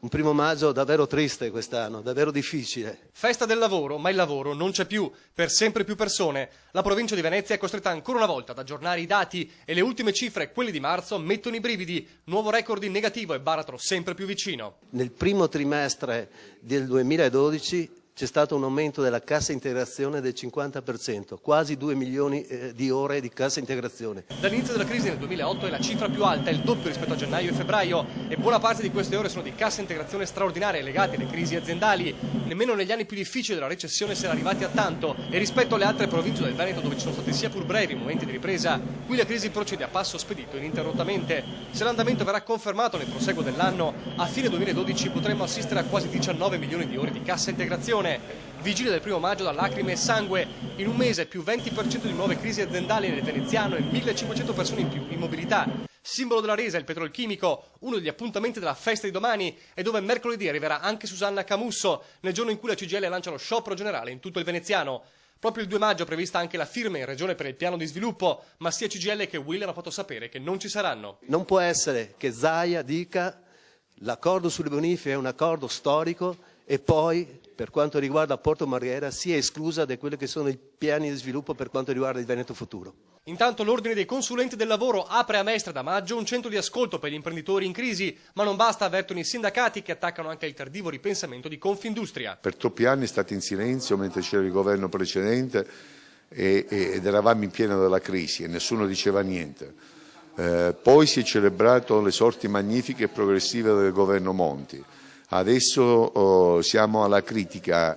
Un primo maggio davvero triste quest'anno, davvero difficile. Festa del lavoro, ma il lavoro non c'è più. Per sempre più persone. La provincia di Venezia è costretta ancora una volta ad aggiornare i dati e le ultime cifre, quelle di marzo, mettono i brividi. Nuovo record in negativo e baratro sempre più vicino. Nel primo trimestre del 2012 c'è stato un aumento della cassa integrazione del 50%, quasi 2 milioni di ore di cassa integrazione. Dall'inizio della crisi nel 2008 è la cifra più alta, il doppio rispetto a gennaio e febbraio, e buona parte di queste ore sono di cassa integrazione straordinaria legate alle crisi aziendali. Nemmeno negli anni più difficili della recessione si era arrivati a tanto, e rispetto alle altre province del Veneto dove ci sono stati sia pur brevi momenti di ripresa, qui la crisi procede a passo spedito ininterrottamente. Se l'andamento verrà confermato nel proseguo dell'anno, a fine 2012 potremmo assistere a quasi 19 milioni di ore di cassa integrazione. Vigilia del 1 maggio da lacrime e sangue. In un mese più 20% di nuove crisi aziendali nel veneziano e 1500 persone in più in mobilità. Simbolo della resa il petrolchimico, uno degli appuntamenti della festa di domani, e dove mercoledì arriverà anche Susanna Camusso, nel giorno in cui la CGIL lancia lo sciopero generale in tutto il veneziano. Proprio il 2 maggio è prevista anche la firma in regione per il piano di sviluppo, ma sia CGIL che UIL hanno fatto sapere che non ci saranno. Non può essere che Zaia dica l'accordo sulle bonifiche è un accordo storico e poi, per quanto riguarda Porto Marghera, sia esclusa da quelli che sono i piani di sviluppo per quanto riguarda il Veneto futuro. Intanto l'Ordine dei Consulenti del Lavoro apre a Mestre da maggio un centro di ascolto per gli imprenditori in crisi, ma non basta, avvertono i sindacati che attaccano anche il tardivo ripensamento di Confindustria. Per troppi anni è stato in silenzio mentre c'era il governo precedente ed eravamo in piena della crisi e nessuno diceva niente. Poi si è celebrato le sorti magnifiche e progressive del governo Monti. Adesso siamo alla critica.